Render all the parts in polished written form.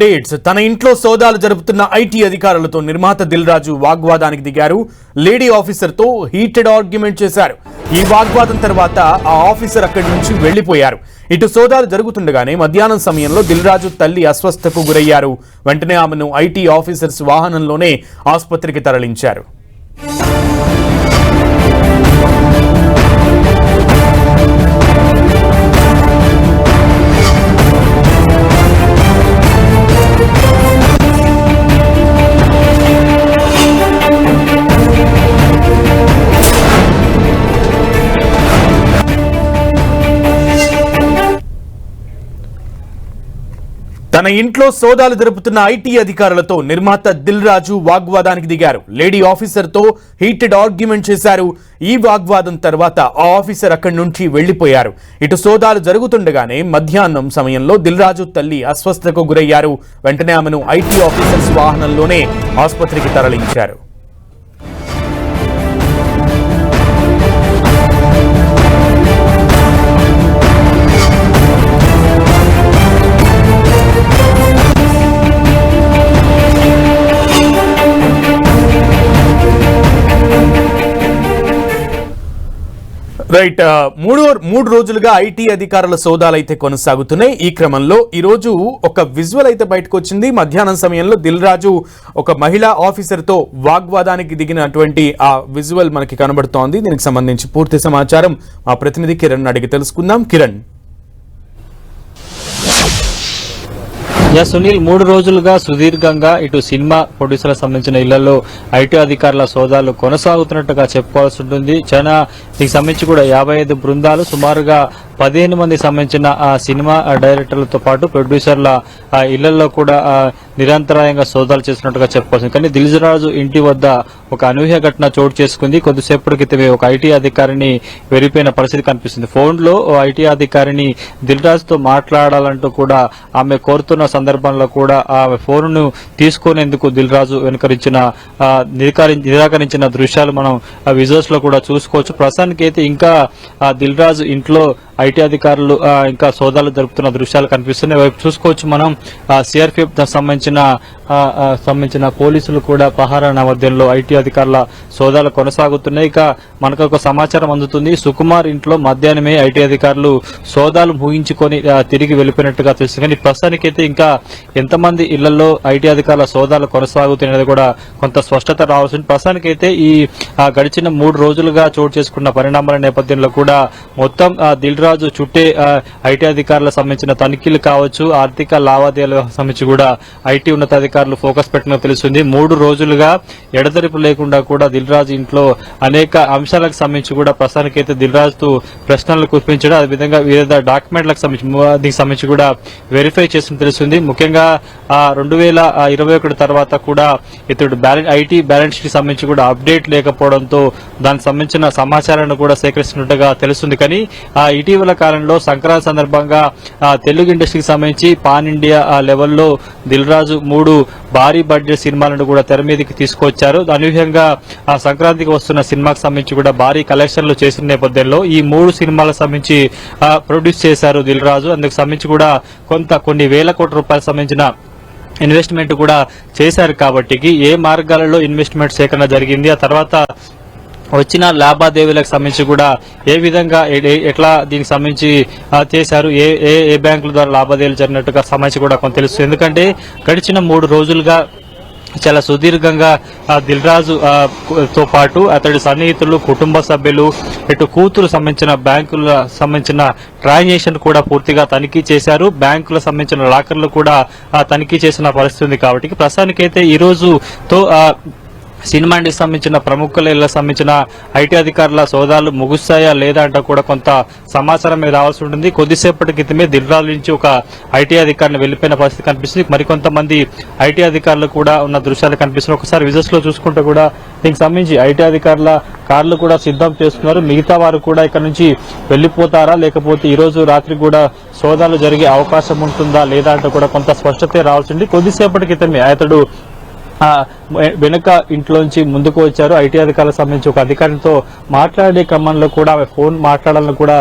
Dates తన ఇంట్లో సోదాలు జరుపుతున్న ఐటీ అధికారులతో నిర్మాత దిల్ రాజు వాగ్వాదానికి దిగారు. లేడీ ఆఫీసర్ తో హీటెడ్ ఆర్గ్యుమెంట్ చేశారు. ఈ వాగ్వాదం తర్వాత ఆ ఆఫీసర్ అక్కడి నుంచి వెళ్లిపోయారు. ఇటు సోదాలు జరుగుతుండగానే మధ్యాహ్నం సమయంలో దిల్ రాజు తల్లి అస్వస్థతకు గురయ్యారు. వెంటనే ఆమెను ఐటీ ఆఫీసర్స్ వాహనంలోనే ఆసుపత్రికి తరలించారు. తన ఇంట్లో సోదాలు జరుపుతున్న ఐటీ అధికారులతో నిర్మాత దిల్ రాజు వాగ్వాదానికి దిగారు. లేడీ ఆఫీసర్ తో హీటెడ్ ఆర్గ్యుమెంట్ చేశారు. ఈ వాగ్వాదం తర్వాత ఆ ఆఫీసర్ అక్కడి నుంచి వెళ్లిపోయారు. ఇటు సోదాలు జరుగుతుండగానే మధ్యాహ్నం సమయంలో దిల్ రాజు తల్లి అస్వస్థతకు గురయ్యారు. వెంటనే ఆమెను ఐటీ ఆఫీసర్స్ వాహనంలోనే ఆసుపత్రికి తరలించారు. రైట్, మూడు రోజులుగా ఐటీ అధికారుల సోదాలు అయితే కొనసాగుతున్నాయి. ఈ క్రమంలో ఈ రోజు ఒక విజువల్ అయితే బయటకు వచ్చింది. మధ్యాహ్నం సమయంలో దిల్ రాజు ఒక మహిళా ఆఫీసర్ తో వాగ్వాదానికి దిగినటువంటి ఆ విజువల్ మనకి కనబడుతోంది. దీనికి సంబంధించి పూర్తి సమాచారం మా ప్రతినిధి కిరణ్ అడిగి తెలుసుకుందాం. కిరణ్. సునీల్, 3 రోజులుగా సుదీర్ఘంగా ఇటు సినిమా ప్రొడ్యూసర్లకు సంబంధించిన ఇళ్లలో ఐటీ అధికారుల సోదాలు కొనసాగుతున్నట్టుగా చెప్పుకోవాల్సి ఉంటుంది. చాలా దీనికి సంబంధించి కూడా 55 బృందాలు, సుమారుగా 15 మంది సంబంధించిన ఆ సినిమా డైరెక్టర్లతో పాటు ప్రొడ్యూసర్ల ఇళ్లలో కూడా నిరంతరాయంగా సోదాలు చేస్తున్నట్టుగా చెప్పుకోవచ్చు. కానీ దిల్ రాజు ఇంటి వద్ద ఒక అనూహ్య ఘటన చోటు చేసుకుంది. కొద్దిసేపటి క్రితమే ఒక ఐటీ అధికారిని వెరిపోయిన పరిస్థితి కనిపిస్తుంది. ఫోన్ లో ఐటీ అధికారిని దిల్ రాజుతో మాట్లాడాలంటూ కూడా ఆమె కోరుతున్న సందర్భంలో కూడా ఆ ఫోన్ ను తీసుకునేందుకు దిల్ రాజు నిరాకరించిన దృశ్యాలు మనం విజువల్స్ లో కూడా చూసుకోవచ్చు. ప్రస్తుతానికి అయితే ఇంకా దిల్ రాజు ఇంట్లో ఐటీ అధికారులు ఇంకా సోదాలు జరుపుతున్న దృశ్యాలు కనిపిస్తున్నాయి. వైపు చూసుకోవచ్చు మనం సిఆర్పీఎఫ్ సంబంధించిన పోలీసులు కూడా పహారా నేపథ్యంలో ఐటీ అధికారుల సోదాలు కొనసాగుతున్నాయి. ఇక మనకు ఒక సమాచారం అందుతుంది. సుకుమార్ ఇంట్లో మధ్యాహ్నమే ఐటీ అధికారులు సోదాలు ముగించుకొని తిరిగి వెళ్లిపోయినట్టుగా తెలుస్తుంది. కానీ ప్రస్తుతానికైతే ఇంకా ఎంతమంది ఇళ్లలో ఐటీ అధికారుల సోదాలు కొనసాగుతున్నది కూడా కొంత స్పష్టత రావాల్సింది. ప్రస్తుతానికైతే ఈ గడిచిన 3 రోజులుగా చోటు చేసుకున్న పరిణామాల నేపథ్యంలో కూడా మొత్తం దిల్ రాజు చుట్టే ఐటీ అధికారులకు సంబంధించిన తనిఖీలు కావచ్చు, ఆర్థిక లావాదేవీలకు సంబంధించి కూడా ఐటీ ఉన్నతాధికారులు ఫోకస్ పెట్టినట్టు తెలుస్తుంది. 3 రోజులుగా ఎడతెరిపి లేకుండా కూడా దిల్ రాజు ఇంట్లో అనేక అంశాలకు సంబంధించి కూడా ప్రస్తుతానికైతే దిల్ రాజుతో ప్రశ్నలు కురిపించడం, అదేవిధంగా వివిధ డాక్యుమెంట్లకు సంబంధించి కూడా వెరిఫై చేసినట్టు తెలుస్తుంది. ముఖ్యంగా 2021 తర్వాత కూడా ఇతడు ఐటీ బ్యాలెన్స్ కి సంబంధించి కూడా అప్డేట్ లేకపోవడంతో దానికి సంబంధించిన సమాచారాన్ని కూడా సేకరిస్తున్నట్టుగా తెలుస్తుంది. కానీ ఇటీవల కాలంలో సంక్రాంతి సందర్భంగా తెలుగు ఇండస్ట్రీకి సంబంధించి పాన్ ఇండియా లెవెల్లో దిల్ రాజు 3 భారీ బడ్జెట్ సినిమాలను కూడా తెర మీదకి తీసుకొచ్చారు. అనూహ్యంగా సంక్రాంతికి వస్తున్న సినిమాకి సంబంధించి కూడా భారీ కలెక్షన్లు చేసిన నేపథ్యంలో ఈ 3 సినిమాలకు సంబంధించి ప్రొడ్యూస్ చేశారు దిల్ రాజు. అందుకు సంబంధించి కూడా కొన్ని వేల కోట్ల రూపాయలకు సంబంధించిన ఇన్వెస్ట్మెంట్ కూడా చేశారు. కాబట్టి ఏ మార్గాలలో ఇన్వెస్ట్మెంట్ సేకరణ జరిగింది, ఆ తర్వాత వచ్చిన లావాదేవీలకు సంబంధించి కూడా ఏ విధంగా ఎట్లా దీనికి సంబంధించి చేశారు, ఏ బ్యాంకుల ద్వారా లావాదేవీలు జరిగినట్టుగా సంబంధించి కూడా కొంత తెలుస్తుంది. ఎందుకంటే గడిచిన 3 రోజులుగా చాలా సుదీర్ఘంగా దిల్ రాజు తో పాటు అతడి సన్నిహితులు, కుటుంబ సభ్యులు, ఇటు కూతురు సంబంధించిన బ్యాంకుల సంబంధించిన ట్రాన్సాక్షన్ కూడా పూర్తిగా తనిఖీ చేశారు. బ్యాంకులకు సంబంధించిన లాకర్లు కూడా తనిఖీ చేసిన పరిస్థితి ఉంది. కాబట్టి ప్రస్తుతానికైతే ఈ రోజుతో సినిమా ఇండస్ట్రీకి సంబంధించిన ప్రముఖులకు సంబంధించిన ఐటీ అధికారుల సోదాలు ముగుస్తాయా లేదా అంటే కూడా కొంత సమాచారం మీద రావాల్సి ఉంటుంది. కొద్దిసేపటి క్రితమే దిల్ రాజు నుంచి ఒక ఐటీ అధికారిని వెళ్లిపోయిన పరిస్థితి కనిపిస్తుంది. మరికొంతమంది ఐటీ అధికారులు కూడా ఉన్న దృశ్యాలు కనిపిస్తున్నాయి. ఒకసారి విజువల్స్ లో చూసుకుంటే కూడా దీనికి సంబంధించి ఐటీ అధికారుల కార్లు కూడా సిద్ధం చేస్తున్నారు. మిగతా వారు కూడా ఇక్కడ నుంచి వెళ్లిపోతారా, లేకపోతే ఈ రోజు రాత్రి కూడా సోదాలు జరిగే అవకాశం ఉంటుందా లేదా అంటే కూడా కొంత స్పష్టత రావాల్సి ఉంది. కొద్దిసేపటి క్రితమే అతడు వెనుక ఇంట్లోంచి ముందుకు వచ్చారు. ఐటీ అధికారులకు సంబంధించి ఒక అధికారితో మాట్లాడే క్రమంలో కూడా ఆమె ఫోన్ మాట్లాడాలని కూడా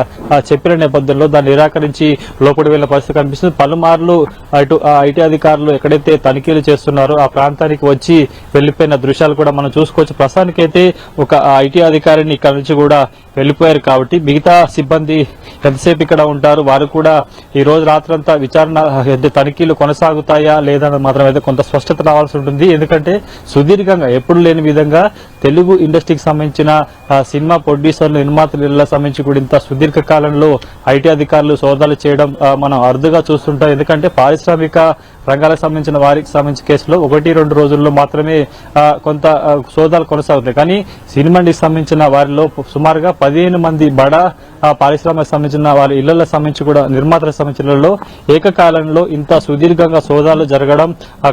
చెప్పిన నేపథ్యంలో దాన్ని నిరాకరించి లోపలికి వెళ్లిన పరిస్థితి కనిపిస్తుంది. పలుమార్లు అటు ఐటీ అధికారులు ఎక్కడైతే తనిఖీలు చేస్తున్నారో ఆ ప్రాంతానికి వచ్చి వెళ్లిపోయిన దృశ్యాలు కూడా మనం చూసుకోవచ్చు. ప్రస్తుతానికైతే ఒక ఐటీ అధికారిని ఇక్కడ నుంచి కూడా వెళ్లిపోయారు కాబట్టి మిగతా సిబ్బంది ఎంతసేపు ఇక్కడ ఉంటారు, వారు కూడా ఈ రోజు రాత్రంతా విచారణ తనిఖీలు కొనసాగుతాయా లేదన్నది మాత్రం అయితే కొంత స్పష్టత రావాల్సి ఉంటుంది. ఎందుకంటే సుదీర్ఘంగా ఎప్పుడు లేని విధంగా తెలుగు ఇండస్ట్రీకి సంబంధించిన సినిమా ప్రొడ్యూసర్లు నిర్మాతలకు సంబంధించి కూడా ఇంత సుదీర్ఘ కాలంలో ఐటీ అధికారులు సోదాలు చేయడం మనం అరుదుగా చూస్తుంటాం. ఎందుకంటే పారిశ్రామిక రంగాలకు సంబంధించిన వారికి సంబంధించిన కేసులో 1-2 రోజుల్లో మాత్రమే కొంత సోదాలు కొనసాగుతాయి. కానీ సినిమా ఇండస్ట్రీకి సంబంధించిన వారిలో సుమారుగా 15 మంది బడా పారిశ్రామిక సంబంధించిన వారి ఇళ్లకు సంబంధించి కూడా నిర్మాతలకు సంబంధించిన ఏకకాలంలో ఇంత సుదీర్ఘంగా సోదాలు జరగడం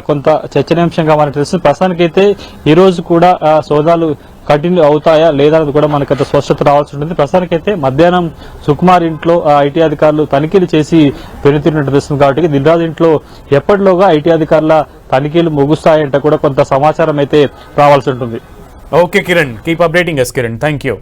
కొంత చర్చనీయాంశంగా మనకు తెలుస్తుంది. ప్రస్తుతానికైతే ఈ రోజు కూడా సోదాలు కంటిన్యూ అవుతాయా లేదా అనేది కూడా మనకు స్పష్టత రావాల్సి ఉంటుంది. ప్రస్తుతానికైతే మధ్యాహ్నం సుకుమార్ ఇంట్లో ఐటీ అధికారులు తనిఖీలు చేసి వెనుతిరిగినట్టు తెలుస్తుంది. కాబట్టి దిల్ రాజు ఇంట్లో ఎప్పటిలోగా ఐటీ అధికారుల తనిఖీలు ముగుస్తాయంటే కూడా కొంత సమాచారం అయితే రావాల్సి ఉంటుంది. Okay Kiran, keep updating us Kiran, thank you.